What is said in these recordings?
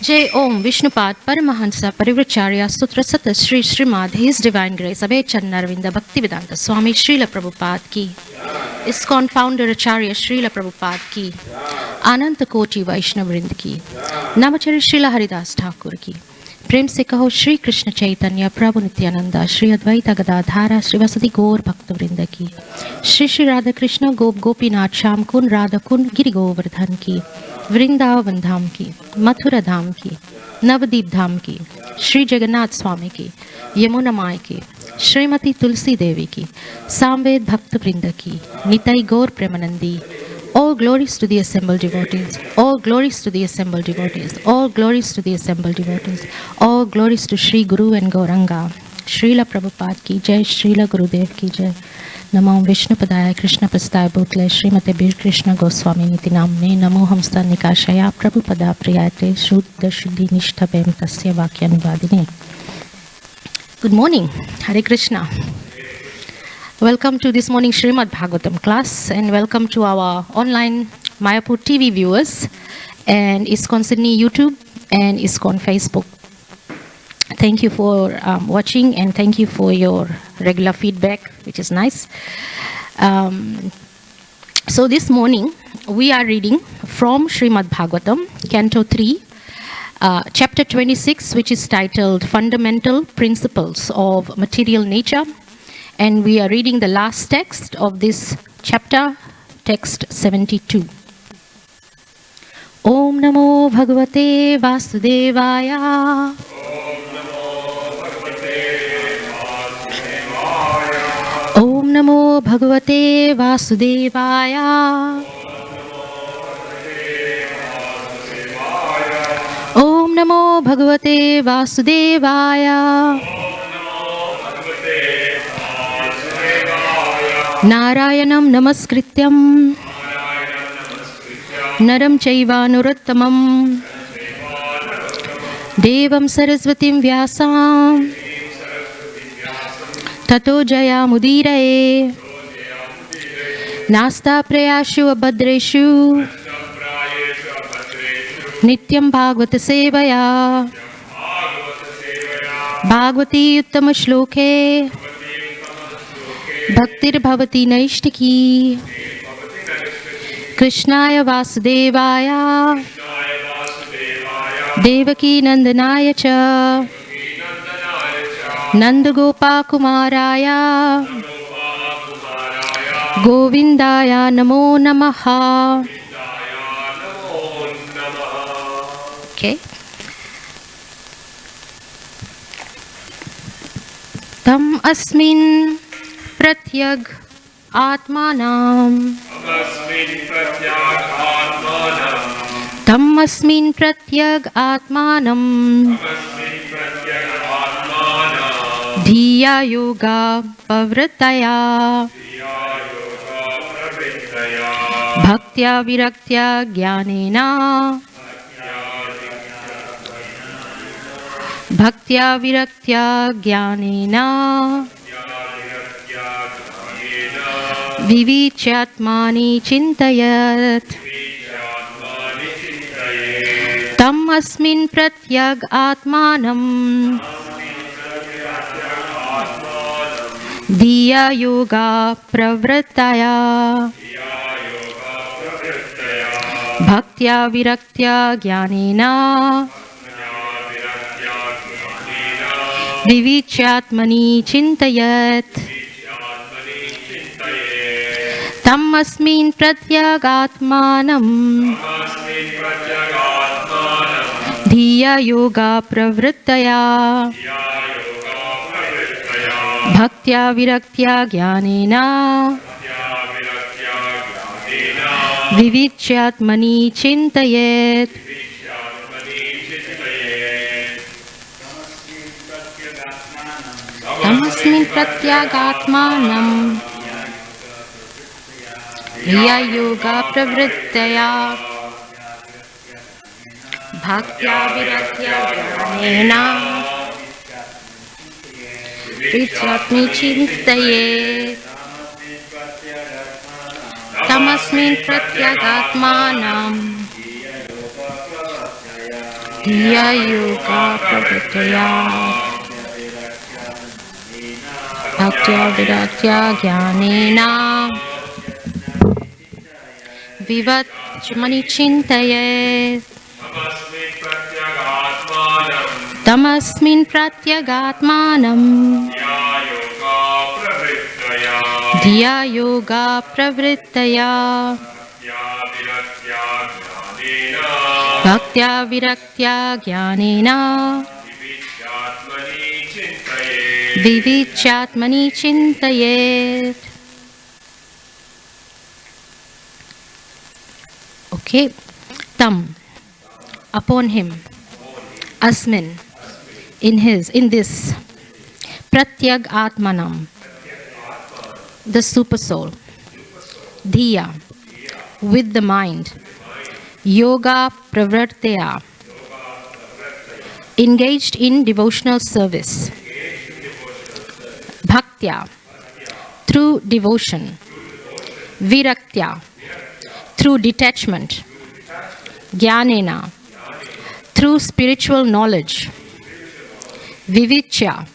Jai Om Vishnupad Paramahansa Parivracharya Sutra Sata Sri Srimad His Divine Grace Abhay Chandravinda Bhaktivedanta Swami Srila Prabhupada Ki ISKCON Founder Acharya Srila Prabhupada Ki Ananta Koti Vaishnavrind Ki Namacharya Srila Haridas Thakur Ki प्रेम से कहो श्री कृष्ण चैतन्य प्रभु नित्यानंदा श्री अद्वैत गदाधारा श्रीवासदि गौर भक्तवृंद की श्री श्री राधा कृष्ण गोप गोपीनाथ श्याम कुंड राधा कुंड गिरि गोवर्धन की वृंदावन धाम की मथुरा धाम की नवदीप धाम की श्री जगन्नाथ स्वामी की यमुना माई की श्रीमती तुलसी देवी की सामवेद भक्तवृंद की निताई गौर Premanandi. All glories to the assembled devotees. All glories to the assembled devotees. All glories to the assembled devotees. All glories to Sri Guru and Gauranga. Srila Prabhupada ki jai. Srila Gurudev ki jai. Namo Vishnu Padaya Krishna Prasthaya Bhutle Srimate Bir Krishna Goswami Niti Namne Namo Hamsta Nikashaya Prabhupada Priyate Shuddha Shuddhi Nishthabem Tasya Vakyanuvadine. Good morning. Hare Krishna. Welcome to this morning Srimad Bhagavatam class and welcome to our online Mayapur TV viewers and ISKCON Sydney YouTube and ISKCON Facebook. Thank you for watching and thank you for your regular feedback, which is nice. So this morning we are reading from Srimad Bhagavatam, Canto 3, Chapter 26, which is titled Fundamental Principles of Material Nature. And we are reading the last text of this chapter, text 72. Om Namo Bhagavate Vasudevaya. Om Namo Bhagavate Vasudevaya. Om Namo Bhagavate Vasudevaya. Narayanam Namaskrityam Naram Chaiva Nurottamam Devam Saraswatim Vyasam Tato Jaya Mudiraye Nasta Prayashu Abhadreshu Nityam Bhagavata Sevaya Bhagavati Uttama Shloke Bhaktir Bhavati Naishtiki Krishnaya Vasudevaya Devaki Nandanaya Cha Nandagopa Kumaraya Govindaya Namo Namaha. Okay. Tam Asmin Pratyag Atmanam Tammasmin Pratyag Atmanam Dhiya Yoga Pavritaya Bhaktya Viraktya Jnanena Bhaktya Viraktya Jnanena Vivichyatmani Chintayat Tam Asmin Pratyag Atmanam Dhiya Yoga Pravrittaya Bhaktya Viraktya Jnanena Vivichyatmani Chintayat Tammasmin Pratyagatmanam Dhiya Yoga Pravrittaya Bhaktya Viraktya Jnanena Vivichyatmani Chintayet. Tammasmin Pratyagatmanam Dhiya Yoga Pravrittaya Bhaktya Viraktya Jnanena Vivichyatmani Chintayet. Tamasmin Pratyagatmanam Dhiya yoga pravrittaya bhaktya viratya jnanena vivatmani chintayet tamasmin pratyagatmanam dhiya yoga pravrittaya bhaktya viratya jnanena vivichyatmani chintayet. Okay, tam, upon him, asmin, in this, pratyag atmanam, the super soul, dhiya, with the mind, yoga pravartaya, engaged in devotional service, bhaktya, through devotion, viraktya, through detachment, jnanena, through spiritual knowledge, vivichya,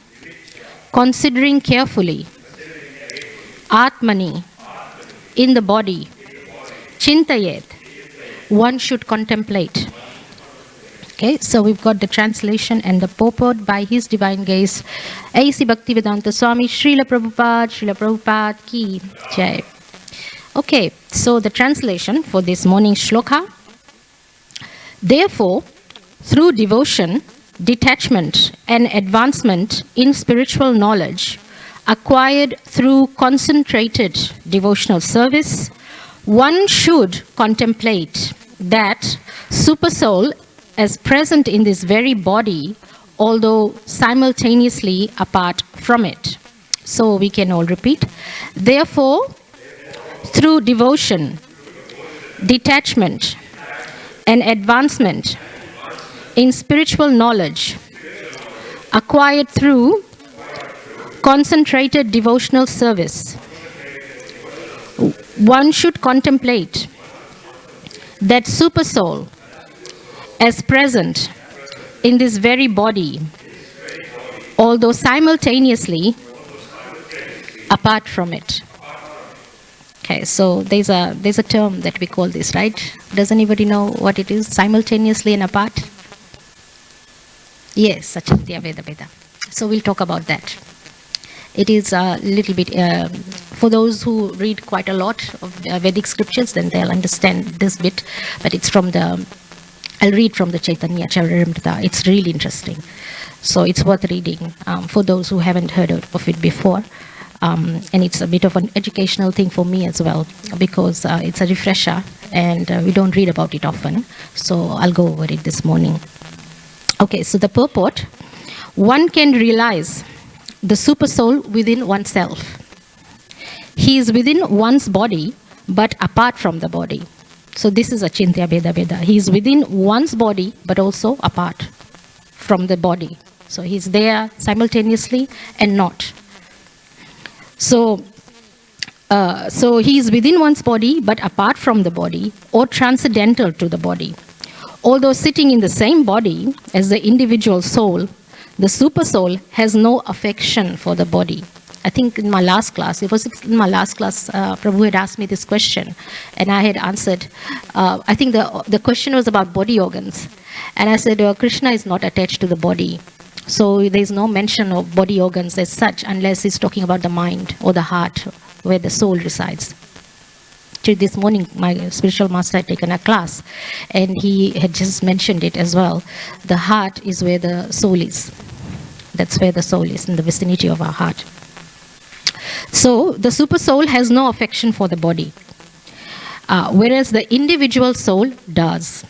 considering carefully, atmani, in the body, chintayet, one should contemplate. Okay, so we've got the translation and the purport by His Divine Grace, A.C. Bhaktivedanta Swami Srila Prabhupada ki jai. Okay, so the translation for this morning shloka. Therefore, through devotion, detachment, and advancement in spiritual knowledge, acquired through concentrated devotional service, one should contemplate that Supersoul as present in this very body, although simultaneously apart from it. So we can all repeat. Therefore, through devotion, detachment, and advancement in spiritual knowledge, acquired through concentrated devotional service, one should contemplate that Supersoul as present in this very body, although simultaneously apart from it. Okay, so there's a term that we call this, right? Does anybody know what it is? Simultaneously and apart? Yes, Achintya Veda Veda. So we'll talk about that. It is a little bit, for those who read quite a lot of Vedic scriptures, then they'll understand this bit, but it's from I'll read from the Chaitanya Charitamrita. It's really interesting. So it's worth reading for those who haven't heard of it before. And it's a bit of an educational thing for me as well, because it's a refresher and we don't read about it often. So I'll go over it this morning. Okay, so the purport. One can realize the Supersoul within oneself. He is within one's body, but apart from the body. So this is Achintya Veda Veda. He is within one's body, but also apart from the body. So he's there simultaneously and not. So he is within one's body, but apart from the body, or transcendental to the body. Although sitting in the same body as the individual soul, the Supersoul has no affection for the body. I think in my last class, Prabhu had asked me this question, and I had answered. I think the question was about body organs. And I said, Krishna is not attached to the body. So there's no mention of body organs as such, unless he's talking about the mind or the heart, where the soul resides. This morning, my spiritual master had taken a class, and he had just mentioned it as well. The heart is where the soul is. That's where the soul is, in the vicinity of our heart. So the Supersoul has no affection for the body, whereas the individual soul does.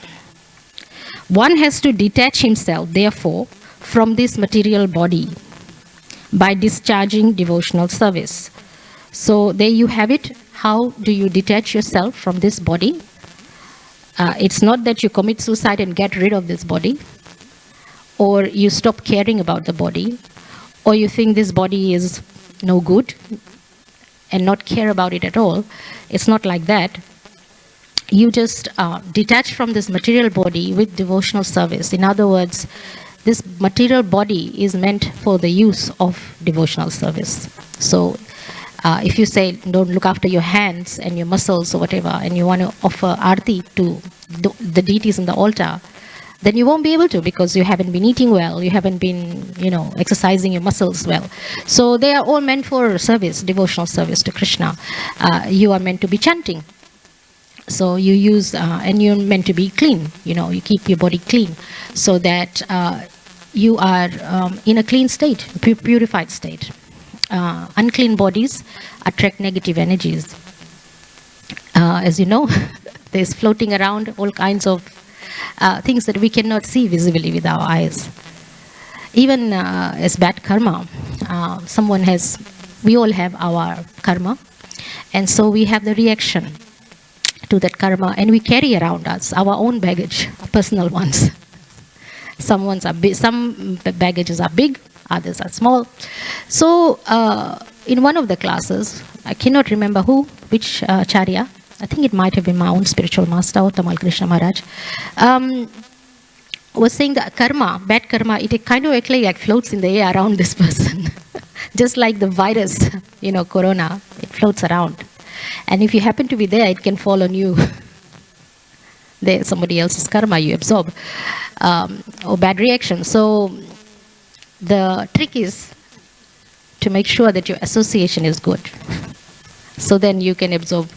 One has to detach himself, therefore, from this material body by discharging devotional service. So there you have it. How do you detach yourself from this body? It's not that you commit suicide and get rid of this body, or you stop caring about the body, or you think this body is no good and not care about it at all. It's not like that. you just detach from this material body with devotional service. In other words, this material body is meant for the use of devotional service. So if you say, don't look after your hands and your muscles or whatever, and you want to offer arti to the deities in the altar, then you won't be able to, because you haven't been eating well, you haven't been, exercising your muscles well. So they are all meant for service, devotional service to Krishna. You are meant to be chanting. So you use, and you're meant to be clean, you keep your body clean, so that you are in a clean state, purified state. Unclean bodies attract negative energies. As you know, there's floating around all kinds of things that we cannot see visibly with our eyes. Even as bad karma, we all have our karma, and so we have the reaction to that karma, and we carry around us our own baggage, personal ones. Some baggages are big, others are small. So in one of the classes, I cannot remember which charya, I think it might have been my own spiritual master, Tamal Krishna Maharaj, was saying that karma, bad karma, it kind of actually like floats in the air around this person. Just like the virus, corona, it floats around. And if you happen to be there, it can fall on you. There's somebody else's karma you absorb, or bad reaction. So the trick is to make sure that your association is good. So then you can absorb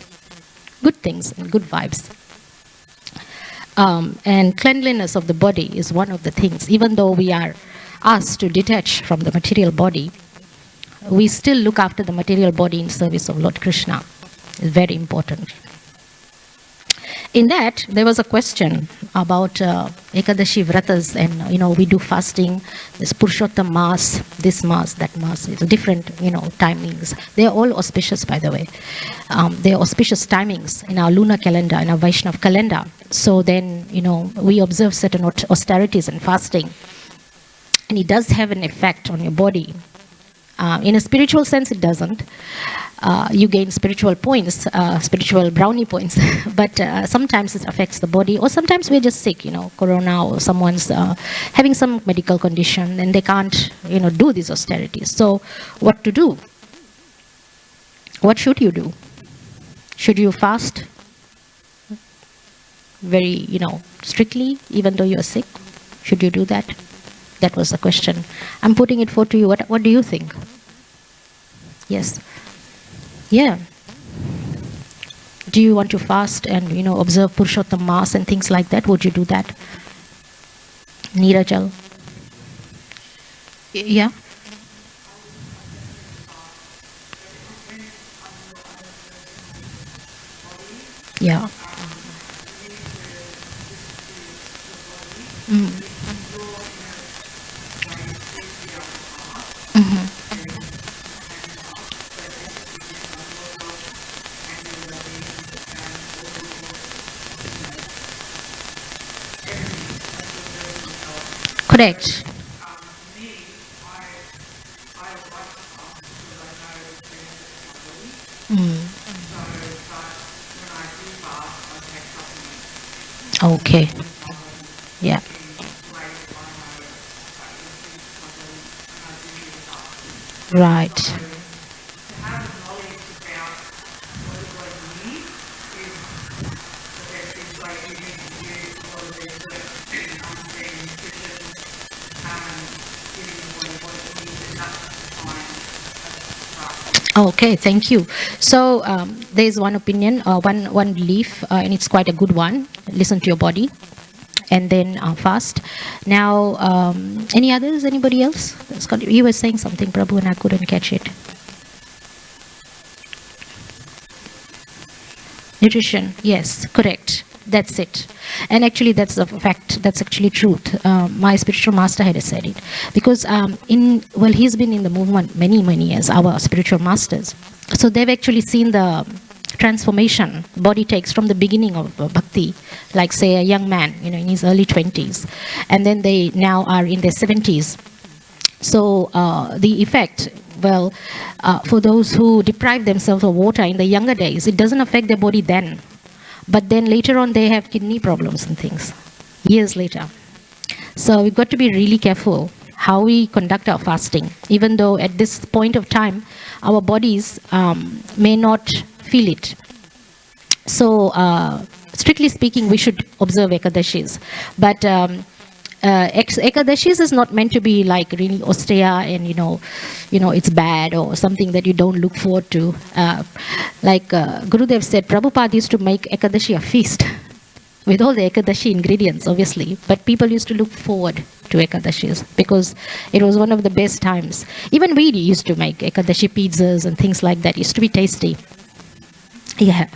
good things and good vibes. And cleanliness of the body is one of the things. Even though we are asked to detach from the material body, we still look after the material body in service of Lord Krishna. It's very important. In that, there was a question about Ekadashi Vratas, and we do fasting, this Purushottam Mass, this Mass, that Mass. It's different, timings. They are all auspicious, by the way. They are auspicious timings in our lunar calendar, in our Vaishnav calendar. So then, we observe certain austerities and fasting, and it does have an effect on your body. In a spiritual sense, it doesn't. You gain spiritual points, spiritual brownie points, but sometimes it affects the body, or sometimes we're just sick, corona, or someone's having some medical condition and they can't, do these austerities. So what to do? What should you do? Should you fast very, strictly, even though you're sick? Should you do that? That was the question. I'm putting it forward to you. What do you think? Yes. Yeah. Do you want to fast and, observe Purushottam Mass and things like that? Would you do that? Neerajal? Yeah? Yeah. Mm. Mm-hmm. Correct. Mm. Okay. Yeah. Right. Okay, thank you. So there is one opinion, one belief, and it's quite a good one. Listen to your body, and then fast. Now, any others? Anybody else? You were saying something, Prabhu, and I couldn't catch it. Nutrition, yes, correct. That's it. And actually, that's a fact. That's actually truth. My spiritual master had said it. Because he's been in the movement many, many years, our spiritual masters. So they've actually seen the transformation body takes from the beginning of bhakti, like say a young man, in his early 20s. And then they now are in their 70s. So the effect, for those who deprive themselves of water in the younger days, it doesn't affect their body then. But then later on, they have kidney problems and things, years later. So we've got to be really careful how we conduct our fasting, even though at this point of time, our bodies may not feel it. So, strictly speaking, we should observe Ekadashis. But Ekadashis is not meant to be like really austere and, it's bad or something that you don't look forward to. Like Gurudev said, Prabhupada used to make Ekadashi a feast with all the Ekadashi ingredients, obviously. But people used to look forward to Ekadashis because it was one of the best times. Even we used to make Ekadashi pizzas and things like that. It used to be tasty. Yeah.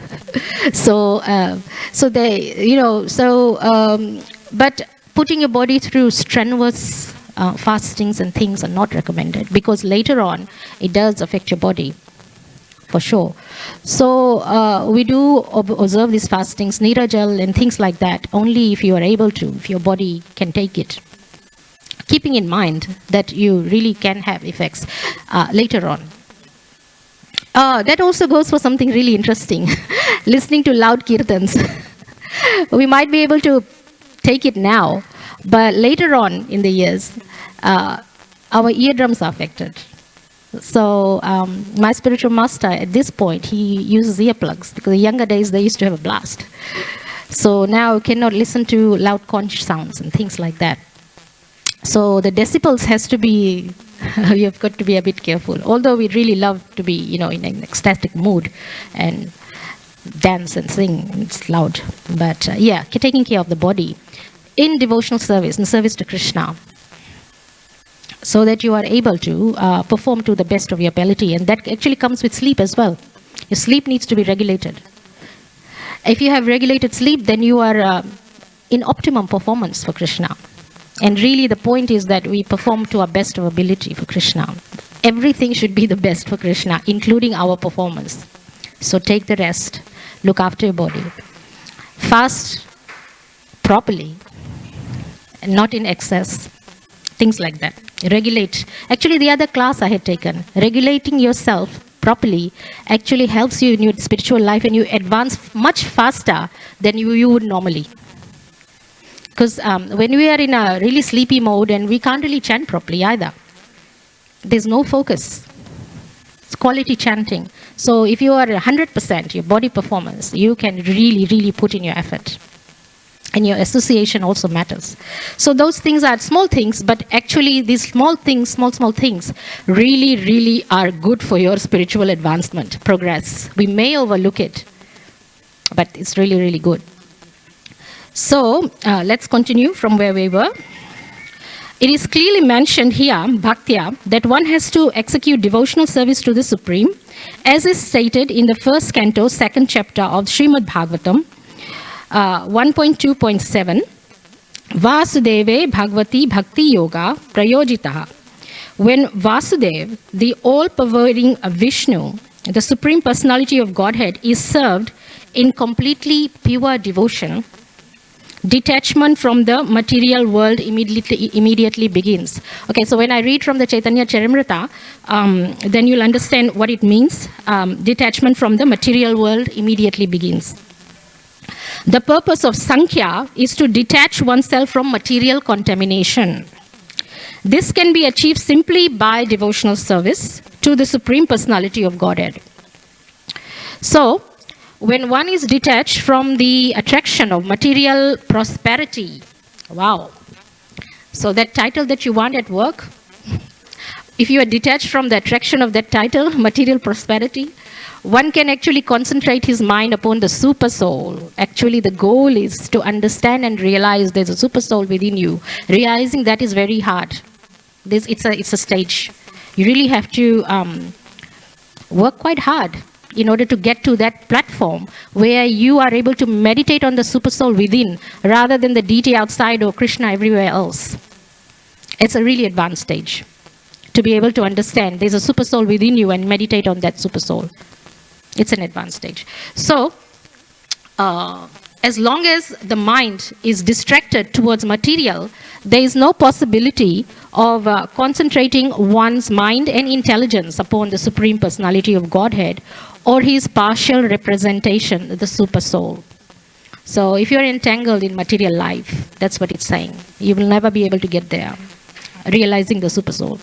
But putting your body through strenuous fastings and things are not recommended because later on it does affect your body for sure. So we do observe these fastings, nirajal and things like that, only if you are able to, if your body can take it. Keeping in mind that you really can have effects later on. That also goes for something really interesting. Listening to loud kirtans. We might be able to take it now, but later on in the years, our eardrums are affected. So my spiritual master at this point, he uses earplugs because in the younger days they used to have a blast. So now you cannot listen to loud conch sounds and things like that. So the decibels has to be, you've got to be a bit careful. Although we really love to be, in an ecstatic mood and dance and sing, it's loud. But taking care of the body in devotional service, in service to Krishna, so that you are able to perform to the best of your ability. And that actually comes with sleep as well. Your sleep needs to be regulated. If you have regulated sleep, then you are in optimum performance for Krishna. And really the point is that we perform to our best of ability for Krishna. Everything should be the best for Krishna, including our performance. So take the rest, look after your body. Fast properly, and not in excess, things like that. Regulate. Actually, the other class I had taken, regulating yourself properly actually helps you in your spiritual life and you advance much faster than you would normally. Because when we are in a really sleepy mode and we can't really chant properly either, there's no focus. It's quality chanting. So if you are 100% your body performance, you can really, really put in your effort. And your association also matters. So those things are small things, but actually these small things really, really are good for your spiritual advancement, progress. We may overlook it, but it's really, really good. So let's continue from where we were. It is clearly mentioned here, Bhaktya, that one has to execute devotional service to the Supreme, as is stated in the first canto, second chapter of Srimad Bhagavatam, 1.2.7. Vasudeve Bhagavati Bhakti Yoga Prayojitaha. When Vasudev, the all-pervading Vishnu, the Supreme Personality of Godhead, is served in completely pure devotion, detachment from the material world immediately begins. Okay, so when I read from the Chaitanya Charamrita, then you'll understand what it means. Detachment from the material world immediately begins. The purpose of Sankhya is to detach oneself from material contamination. This can be achieved simply by devotional service to the Supreme Personality of Godhead. So, when one is detached from the attraction of material prosperity, wow. So that title that you want at work, if you are detached from the attraction of that title, material prosperity, one can actually concentrate his mind upon the super soul. Actually, the goal is to understand and realize there's a super soul within you. Realizing that is very hard. It's a stage. You really have to work quite hard in order to get to that platform where you are able to meditate on the super soul within rather than the deity outside or Krishna everywhere else. It's a really advanced stage to be able to understand there's a super soul within you and meditate on that super soul. It's an advanced stage. So, as long as the mind is distracted towards material, there is no possibility of concentrating one's mind and intelligence upon the Supreme Personality of Godhead or his partial representation, the super soul. So if you're entangled in material life, that's what it's saying. You will never be able to get there, realizing the supersoul.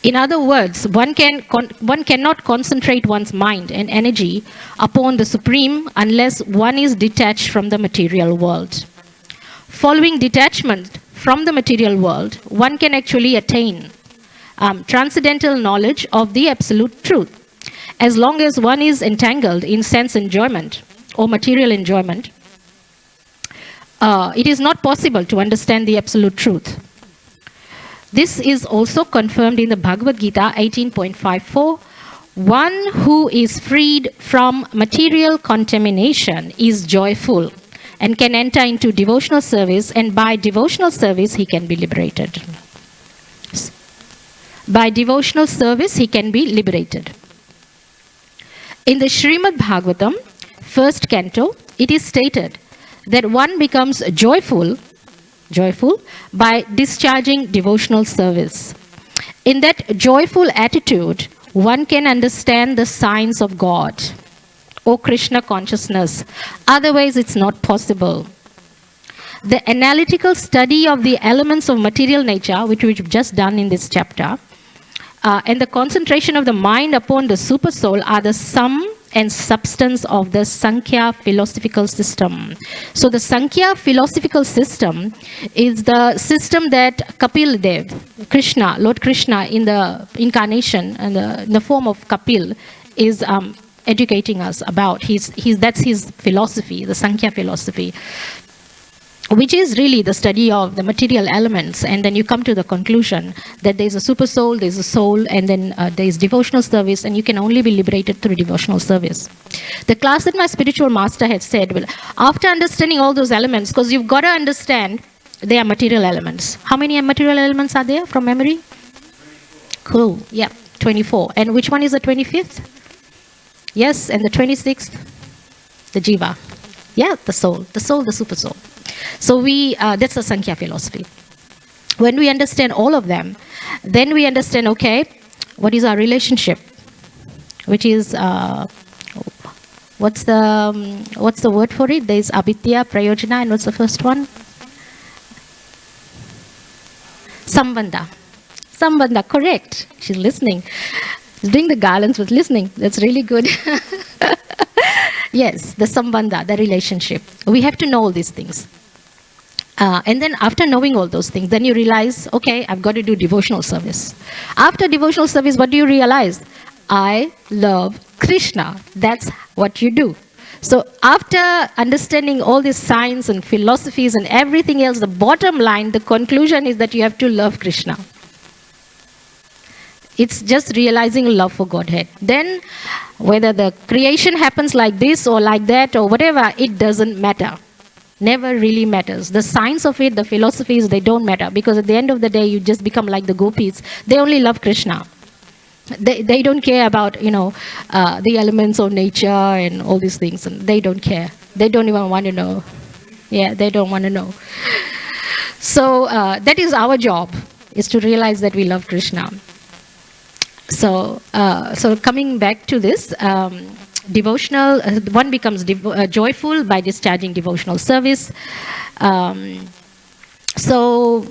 In other words, one cannot concentrate one's mind and energy upon the Supreme unless one is detached from the material world. Following detachment from the material world, one can actually attain transcendental knowledge of the absolute truth. As long as one is entangled in sense enjoyment or material enjoyment, it is not possible to understand the absolute truth. This is also confirmed in the Bhagavad Gita 18.54. One who is freed from material contamination is joyful and can enter into devotional service, and by devotional service he can be liberated. By devotional service he can be liberated. In the Srimad Bhagavatam, first canto, it is stated that one becomes joyful by discharging devotional service. In that joyful attitude, one can understand the signs of God or Krishna consciousness. Otherwise, it's not possible. The analytical study of the elements of material nature, which we've just done in this chapter, and the concentration of the mind upon the supersoul are the sum and substance of the Sankhya philosophical system. So the Sankhya philosophical system is the system that Kapil Dev, Krishna, Lord Krishna in the incarnation and in the form of Kapil is educating us about. That's his philosophy, the Sankhya philosophy, which is really the study of the material elements, and then you come to the conclusion that there's a super soul, there's a soul, and then there's devotional service, and you can only be liberated through devotional service. The class that my spiritual master had said, well, after understanding all those elements, because you've got to understand they are material elements. How many material elements are there from memory? Cool, yeah, 24. And which one is the 25th? Yes, and the 26th? The jiva. Yeah, the soul, the super soul. So that's the Sankhya philosophy. When we understand all of them, then we understand, okay, what is our relationship? Which is, what's the word for it? There's abhitya, prayojana, and what's the first one? Sambandha. Sambandha, correct. She's listening. She's doing the garlands with listening. That's really good. Yes, the sambandha, the relationship. We have to know all these things. And then after knowing all those things, then you realize, okay, I've got to do devotional service. After devotional service, what do you realize? I love Krishna. That's what you do. So after understanding all these science and philosophies and everything else, the bottom line, the conclusion is that you have to love Krishna. It's just realizing love for Godhead. Then whether the creation happens like this or like that or whatever, it doesn't matter. Never really matters. The science of it, the philosophies, they don't matter, because at the end of the day, you just become like the gopis. They only love Krishna. They don't care about, the elements of nature and all these things. And they don't care. They don't even want to know. Yeah, they don't want to know. So that is our job, is to realize that we love Krishna. So coming back to this, devotional, one becomes joyful by discharging devotional service. So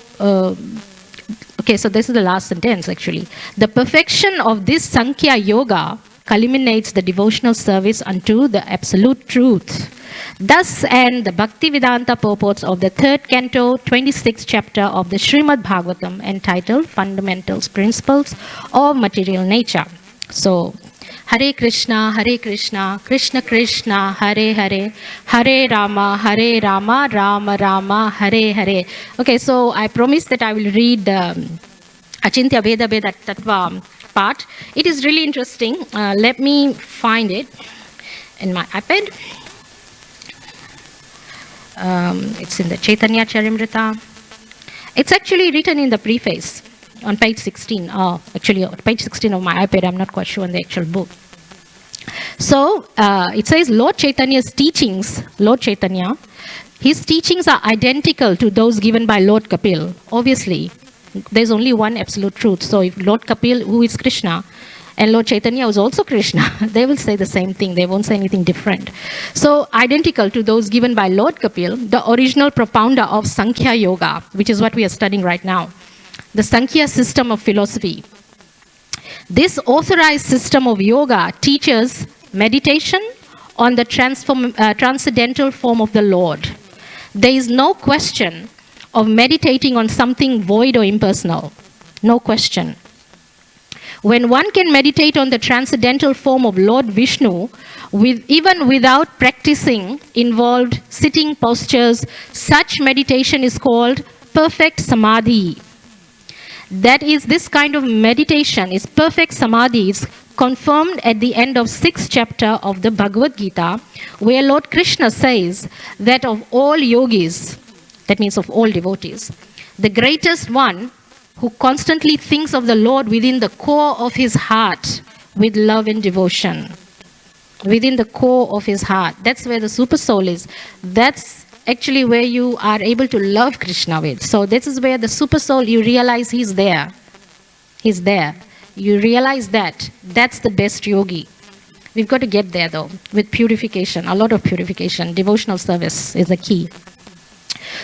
this is the last sentence actually. The perfection of this Sankhya Yoga culminates the devotional service unto the absolute truth. Thus end the Bhaktivedanta purports of the 3rd canto, 26th chapter of the Srimad Bhagavatam, entitled Fundamentals, Principles of Material Nature. So, Hare Krishna, Krishna Krishna, Hare Hare, Hare Rama, Rama Rama, Hare Hare. Okay, so I promised that I will read Achintya Veda Veda Tattva part. It is really interesting. Let me find it in my iPad. It's in the Chaitanya Charimrita. It's actually written in the preface on page 16. Actually, on page 16 of my iPad. I'm not quite sure on the actual book. So, it says Lord Chaitanya's teachings, Lord Chaitanya, his teachings are identical to those given by Lord Kapil. Obviously, there's only one absolute truth. So, if Lord Kapil, who is Krishna, And Lord Chaitanya was also Krishna. They will say the same thing. They won't say anything different. So identical to those given by Lord Kapil, the original propounder of Sankhya Yoga, which is what we are studying right now. The Sankhya system of philosophy. This authorized system of yoga teaches meditation on the transcendental form of the Lord. There is no question of meditating on something void or impersonal. No question. When one can meditate on the transcendental form of Lord Vishnu, even without practicing involved sitting postures, such meditation is called perfect samadhi. That is, this kind of meditation is perfect samadhi, is confirmed at the end of 6th chapter of the Bhagavad Gita, where Lord Krishna says that of all yogis, that means of all devotees, the greatest one who constantly thinks of the Lord within the core of his heart with love and devotion. Within the core of his heart. That's where the super soul is. That's actually where you are able to love Krishna with. So this is where the super soul, you realize he's there. He's there. You realize that. That's the best yogi. We've got to get there though, with purification, a lot of purification. Devotional service is the key.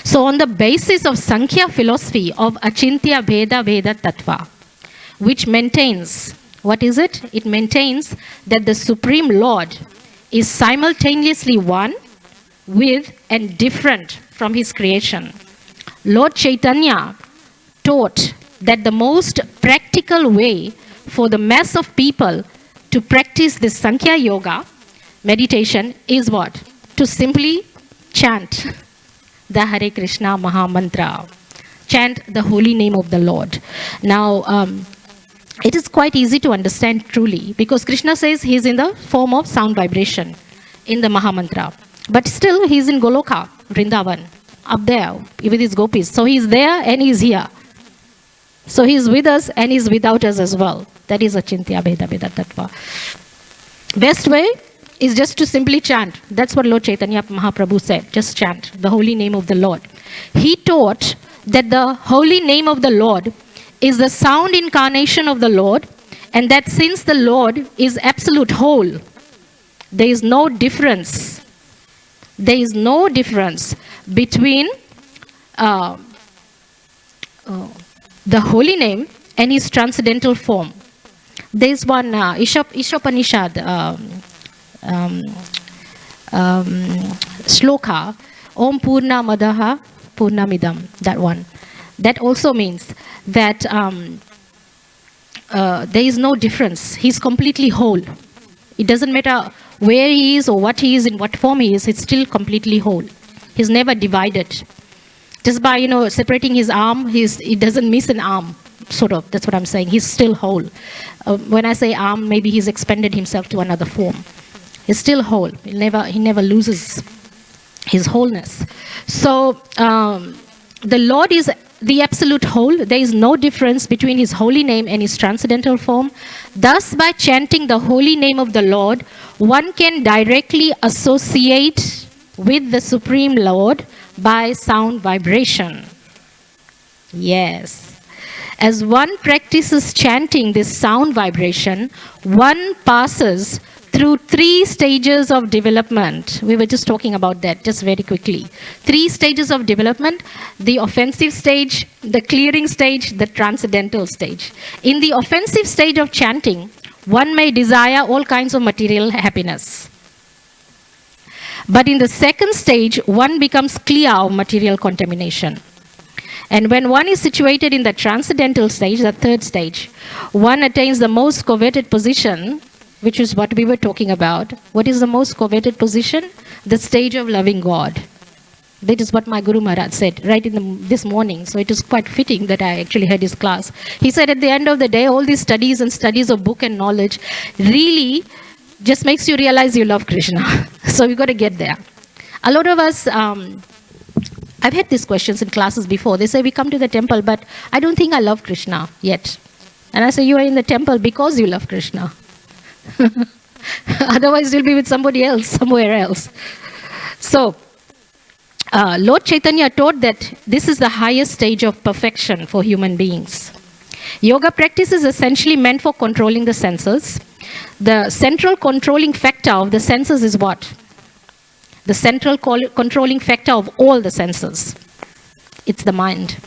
So on the basis of Sankhya philosophy of Achintya Bheda Veda Tattva, which maintains, what is it? It maintains that the Supreme Lord is simultaneously one with and different from his creation. Lord Chaitanya taught that the most practical way for the mass of people to practice this Sankhya Yoga meditation is what? To simply chant the Hare Krishna Maha Mantra. Chant the holy name of the Lord. Now, it is quite easy to understand truly because Krishna says he is in the form of sound vibration in the Maha Mantra. But still, he is in Goloka, Vrindavan, up there with his gopis. So he is there and he is here. So he is with us and he is without us as well. That is Achintya Bheda Veda Tattva. Best way is just to simply chant. That's what Lord Chaitanya Mahaprabhu said. Just chant the holy name of the Lord. He taught that the holy name of the Lord is the sound incarnation of the Lord, and that since the Lord is absolute whole, there is no difference. There is no difference between the holy name and his transcendental form. There is one Ishopanishad shloka, Om Purna Madaha Purnamidam, that one. That also means that there is no difference. He's completely whole. It doesn't matter where he is or what he is, in what form he is, it's still completely whole. He's never divided. Just by, separating his arm, he doesn't miss an arm, sort of. That's what I'm saying. He's still whole. When I say arm, maybe he's expanded himself to another form. He's still whole. He never loses his wholeness. So the Lord is the absolute whole. There is no difference between his holy name and his transcendental form. Thus, by chanting the holy name of the Lord, one can directly associate with the Supreme Lord by sound vibration. Yes. As one practices chanting this sound vibration, one passes through 3 stages of development. We were just talking about that just very quickly. 3 stages of development: the offensive stage, the clearing stage, the transcendental stage. In the offensive stage of chanting, one may desire all kinds of material happiness. But in the second stage, one becomes clear of material contamination. And when one is situated in the transcendental stage, the 3rd stage, one attains the most coveted position, which is what we were talking about. What is the most coveted position? The stage of loving God. That is what my Guru Maharaj said right in this morning. So it is quite fitting that I actually had his class. He said at the end of the day, all these studies and studies of book and knowledge really just makes you realize you love Krishna. So you got to get there. A lot of us, I've had these questions in classes before. They say, we come to the temple, but I don't think I love Krishna yet. And I say, you are in the temple because you love Krishna. Otherwise, you'll be with somebody else, somewhere else. So, Lord Chaitanya taught that this is the highest stage of perfection for human beings. Yoga practice is essentially meant for controlling the senses. The central controlling factor of the senses is what? The central controlling factor of all the senses. It's the mind.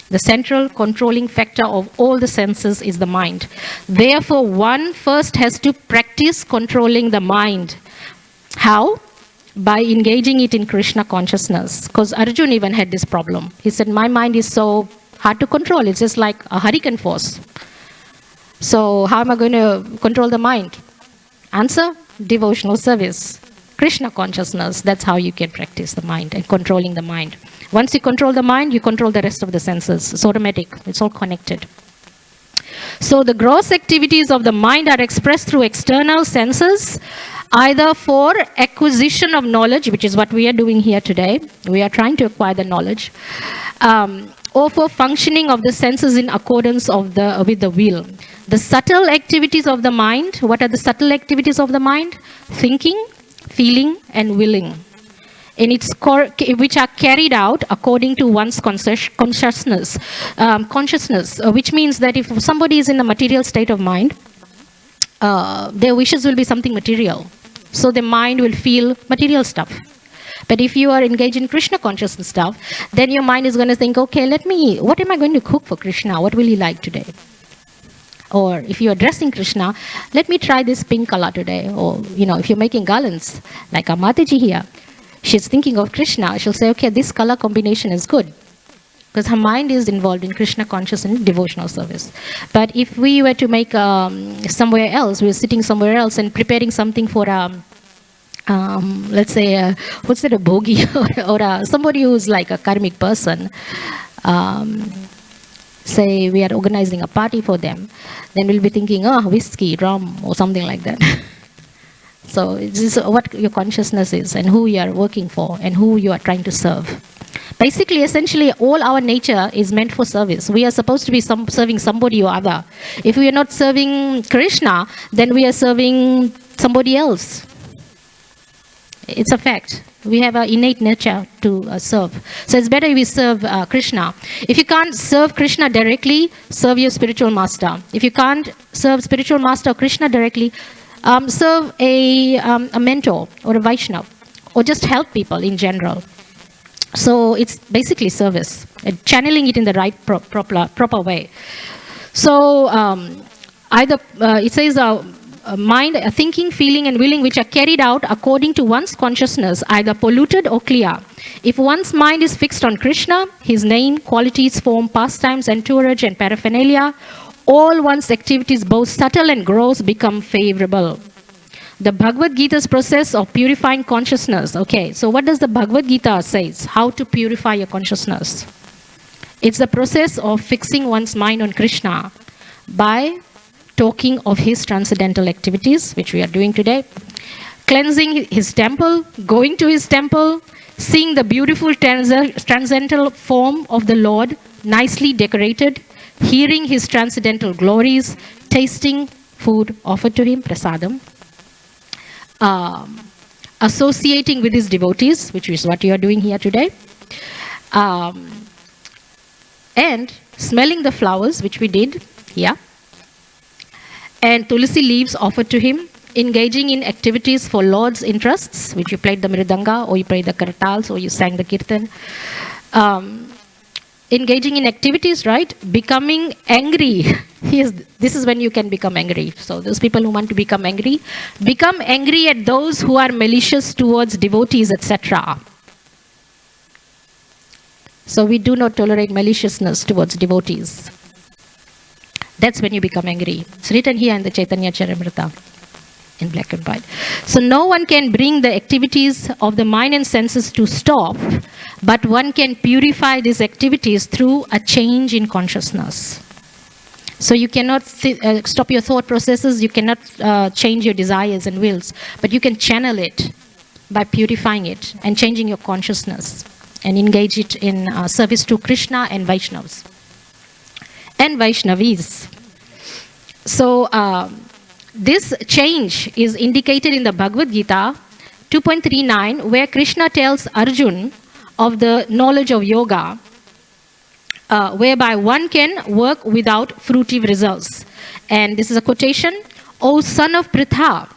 The central controlling factor of all the senses is the mind. Therefore, one first has to practice controlling the mind. How? By engaging it in Krishna consciousness. Because Arjun even had this problem. He said, my mind is so hard to control. It's just like a hurricane force. So how am I going to control the mind? Answer, devotional service. Krishna consciousness, that's how you can practice the mind and controlling the mind. Once you control the mind, you control the rest of the senses. It's automatic. It's all connected. So the gross activities of the mind are expressed through external senses, either for acquisition of knowledge, which is what we are doing here today. We are trying to acquire the knowledge. Or for functioning of the senses in accordance with the will. The subtle activities of the mind, what are the subtle activities of the mind? Thinking, feeling, and willing. In its which are carried out according to one's consciousness, which means that if somebody is in a material state of mind, their wishes will be something material. So the mind will feel material stuff. But if you are engaged in Krishna consciousness stuff, then your mind is going to think, okay, what am I going to cook for Krishna? What will he like today? Or if you are dressing Krishna, let me try this pink color today. Or, if you're making garlands, like our Mataji here, she's thinking of Krishna. She'll say, okay, this color combination is good. Because her mind is involved in Krishna consciousness and devotional service. But if we were to make somewhere else, we're sitting somewhere else and preparing something for let's say, a bogi or somebody who's like a karmic person, say we are organizing a party for them, then we'll be thinking, whiskey, rum, or something like that. So this is what your consciousness is and who you are working for and who you are trying to serve. Basically, essentially, all our nature is meant for service. We are supposed to be serving somebody or other. If we are not serving Krishna, then we are serving somebody else. It's a fact. We have an innate nature to serve. So it's better if we serve Krishna. If you can't serve Krishna directly, serve your spiritual master. If you can't serve spiritual master or Krishna directly, serve a mentor or a Vaishnava, or just help people in general. So it's basically service, channeling it in the right proper way. So it says mind, thinking, feeling, and willing, which are carried out according to one's consciousness, either polluted or clear. If one's mind is fixed on Krishna, his name, qualities, form, pastimes, entourage, and paraphernalia, all one's activities, both subtle and gross, become favorable. The Bhagavad Gita's process of purifying consciousness. Okay, so what does the Bhagavad Gita says? How to purify your consciousness. It's the process of fixing one's mind on Krishna by talking of his transcendental activities, which we are doing today, cleansing his temple, going to his temple, seeing the beautiful transcendental form of the Lord, nicely decorated, hearing his transcendental glories, tasting food offered to him, prasadam, associating with his devotees, which is what you are doing here today, and smelling the flowers, which we did here, and tulsi leaves offered to him, engaging in activities for Lord's interests, which you played the mridanga, or you played the kartals, or you sang the kirtan. Engaging in activities, right? Becoming angry. This is when you can become angry. So those people who want to become angry at those who are malicious towards devotees, etc. So we do not tolerate maliciousness towards devotees. That's when you become angry. It's written here in the Chaitanya Charitamrita in black and white. So no one can bring the activities of the mind and senses to stop, but one can purify these activities through a change in consciousness. So you cannot stop your thought processes, you cannot change your desires and wills, but you can channel it by purifying it and changing your consciousness and engage it in service to Krishna and Vaishnavas. And Vaishnavis. So this change is indicated in the Bhagavad Gita 2.39, where Krishna tells Arjun of the knowledge of yoga. whereby one can work without fruitive results. And this is a quotation, O son of Pritha,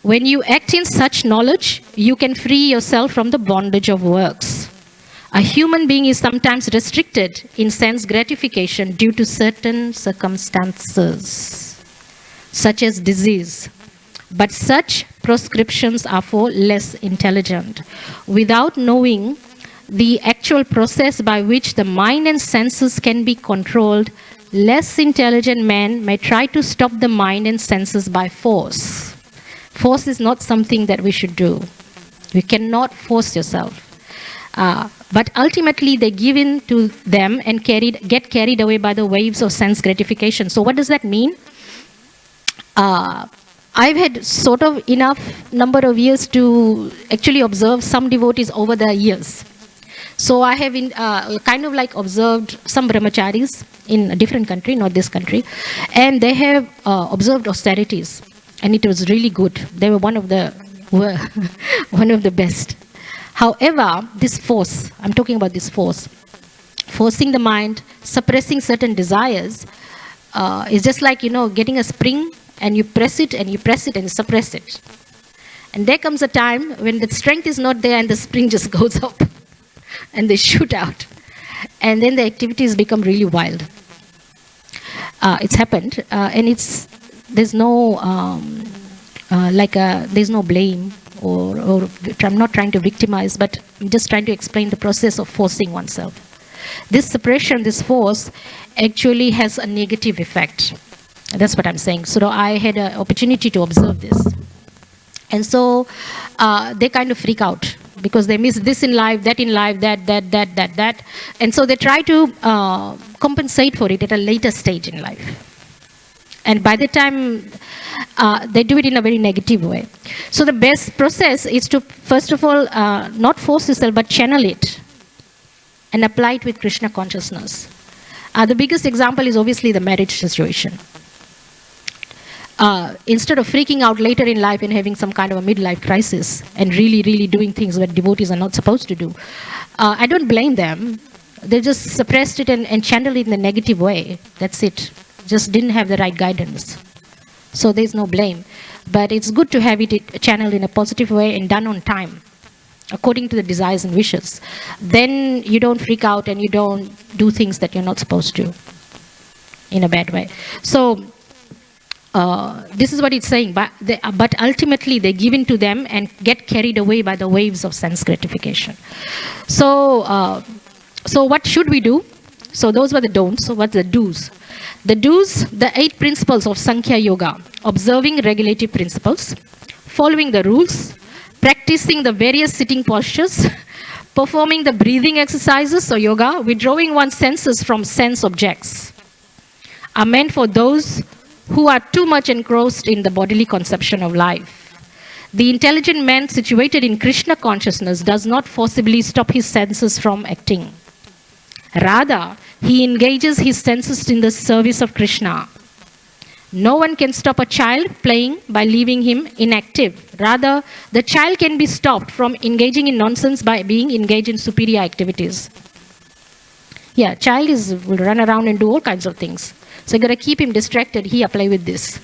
when you act in such knowledge, you can free yourself from the bondage of works. A human being is sometimes restricted in sense gratification due to certain circumstances, such as disease. But such proscriptions are for less intelligent. Without knowing the actual process by which the mind and senses can be controlled, less intelligent men may try to stop the mind and senses by force. Force is not something that we should do. You cannot force yourself. But ultimately, they give in to them and get carried away by the waves of sense gratification. So what does that mean? I've had sort of enough number of years to actually observe some devotees over the years. So I have kind of like observed some brahmacharis in a different country, not this country, and they have observed austerities, and it was really good. They were one of the best. However, this force, I'm talking about this force, forcing the mind, suppressing certain desires, is just like, getting a spring and you press it and you press it and you suppress it. And there comes a time when the strength is not there and the spring just goes up and they shoot out. And then the activities become really wild. It's happened, and there's no there's no blame, or I'm not trying to victimize, but I'm just trying to explain the process of forcing oneself. This suppression, this force, actually has a negative effect. That's what I'm saying. So I had an opportunity to observe this. And so they kind of freak out because they miss this in life, that in life, that. And so they try to compensate for it at a later stage in life. And by the time they do it in a very negative way. So the best process is to, first of all, not force yourself, but channel it and apply it with Krishna consciousness. The biggest example is obviously the marriage situation. Instead of freaking out later in life and having some kind of a midlife crisis and really doing things that devotees are not supposed to do, I don't blame them. They just suppressed it and channeled it in a negative way. That's it. Just didn't have the right guidance. So there's no blame. But it's good to have it channeled in a positive way and done on time, according to the desires and wishes. Then you don't freak out and you don't do things that you're not supposed to in a bad way. So this is what it's saying. But ultimately, they give in to them and get carried away by the waves of sense gratification. So what should we do? So those were the don'ts. So what's the do's? The do's, the 8 principles of Sankhya Yoga. Observing regulative principles, following the rules, practicing the various sitting postures, performing the breathing exercises or yoga, withdrawing one's senses from sense objects, are meant for those who are too much engrossed in the bodily conception of life. The intelligent man situated in Krishna consciousness does not forcibly stop his senses from acting. Rather, he engages his senses in the service of Krishna. No one can stop a child playing by leaving him inactive. Rather, the child can be stopped from engaging in nonsense by being engaged in superior activities. Yeah, child will run around and do all kinds of things. So you got to keep him distracted. Here, play with this.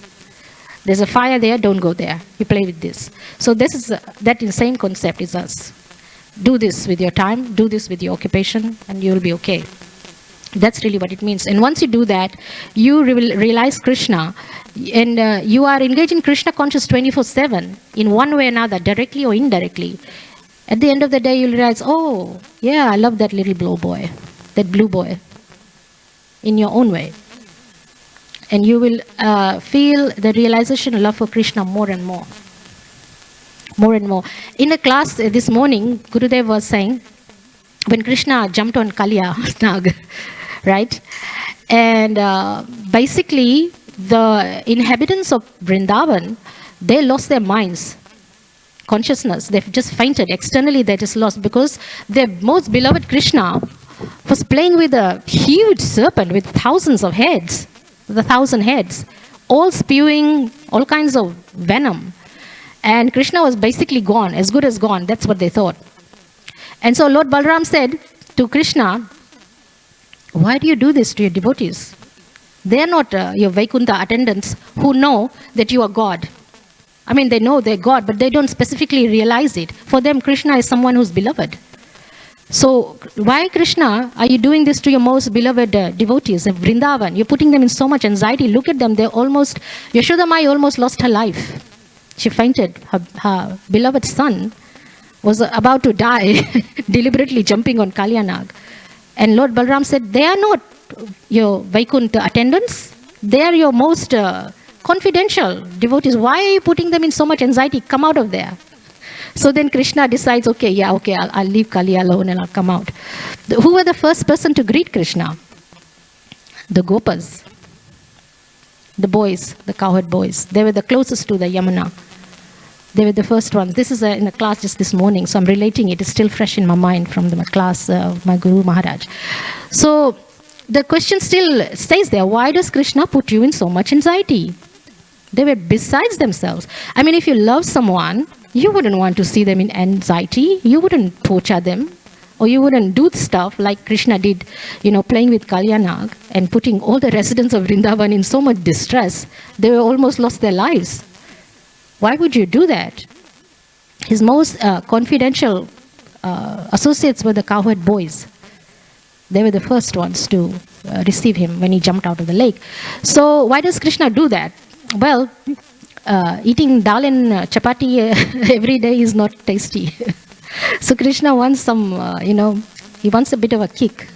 There's a fire there, don't go there. You play with this. So this is that same concept is us. Do this with your time, do this with your occupation, and you'll be okay. That's really what it means. And once you do that, you will realize Krishna, and you are engaged in Krishna conscious 24/7 in one way or another, directly or indirectly. At the end of the day, you'll realize, oh, yeah, I love that little blue boy, in your own way. And you will feel the realization of love for Krishna more and more. More and more. In a class this morning, Gurudev was saying, when Krishna jumped on Kalya Nag, right? And basically, the inhabitants of Vrindavan, they lost their minds, consciousness. They've just fainted. Externally, they just lost because their most beloved Krishna was playing with a huge serpent with thousands of heads, the 1,000 heads, all spewing all kinds of venom. And Krishna was basically gone, as good as gone. That's what they thought. And so Lord Balram said to Krishna, Why do you do this to your devotees? They are not your Vaikuntha attendants who know that you are God. I mean, they know they're God, but they don't specifically realize it. For them, Krishna is someone who's beloved. So why, Krishna, are you doing this to your most beloved devotees of Vrindavan? You're putting them in so much anxiety. Look at them. They're almost, Yashodamai almost lost her life. She fainted. Her beloved son was about to die, deliberately jumping on Kalyanag. And Lord Balram said, they are not your Vaikuntha attendants. They are your most confidential devotees. Why are you putting them in so much anxiety? Come out of there. So then Krishna decides, I'll leave Kali alone and I'll come out. Who were the first person to greet Krishna? The Gopas. The boys, the cowherd boys. They were the closest to the Yamuna. They were the first ones. This is in a class just this morning, so I'm relating it. It's still fresh in my mind from the class of my Guru Maharaj. So the question still stays there. Why does Krishna put you in so much anxiety? They were besides themselves. I mean, if you love someone, you wouldn't want to see them in anxiety. You wouldn't torture them. Or you wouldn't do stuff like Krishna did, playing with Kalyanag and putting all the residents of Vrindavan in so much distress. They almost lost their lives. Why would you do that? His most confidential associates were the cowherd boys. They were the first ones to receive him when he jumped out of the lake. So why does Krishna do that? Well, eating dal and chapati every day is not tasty. So Krishna wants he wants a bit of a kick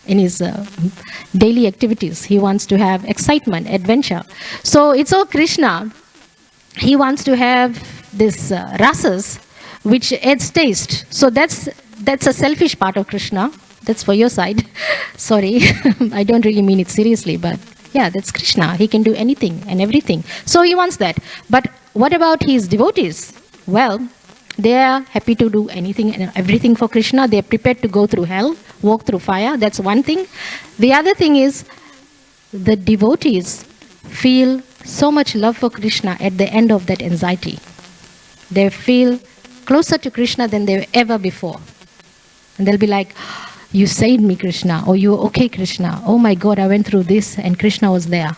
in his daily activities. He wants to have excitement, adventure. So it's all Krishna. He wants to have this rasas, which adds taste. So that's a selfish part of Krishna. That's for your side. Sorry, I don't really mean it seriously, but yeah, that's Krishna. He can do anything and everything. So he wants that. But what about his devotees? Well, they are happy to do anything and everything for Krishna. They are prepared to go through hell, walk through fire. That's one thing. The other thing is the devotees feel so much love for Krishna at the end of that anxiety. They feel closer to Krishna than they were ever before. And they'll be like, you saved me, Krishna. Or you okay, Krishna. Oh my God, I went through this and Krishna was there.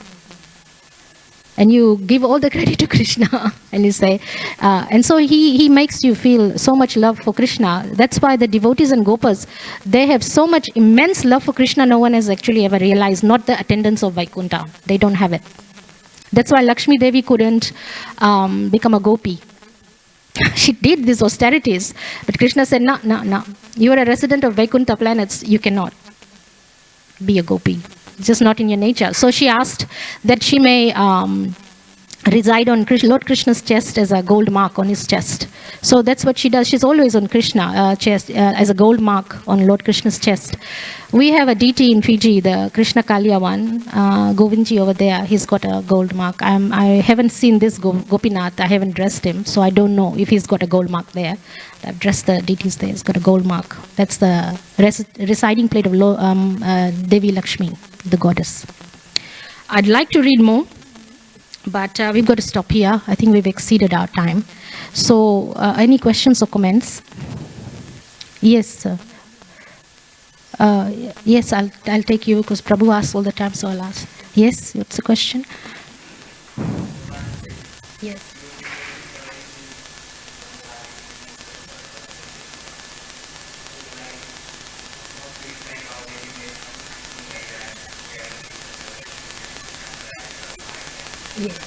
And you give all the credit to Krishna. And you say, and so he makes you feel so much love for Krishna. That's why the devotees and gopas, they have so much immense love for Krishna no one has actually ever realized. Not the attendants of Vaikuntha. They don't have it. That's why Lakshmi Devi couldn't become a gopi. She did these austerities, but Krishna said, no. You are a resident of Vaikuntha planets. You cannot be a gopi. It's just not in your nature. So she asked that she may reside on Lord Krishna's chest as a gold mark on his chest. So that's what she does. She's always on Krishna chest as a gold mark on Lord Krishna's chest. We have a deity in Fiji, the Krishna Kalia one, Govindji over there. He's got a gold mark. I haven't seen this Gopinath. I haven't dressed him, so I don't know if he's got a gold mark there. I've dressed the deities there. He's got a gold mark. That's the residing place of Devi Lakshmi, the goddess. I'd like to read more, but we've got to stop here. I think we've exceeded our time. So, any questions or comments? Yes, sir. Yes, I'll take you because Prabhu asks all the time, so I'll ask. Yes, what's the question? Yes. Yes.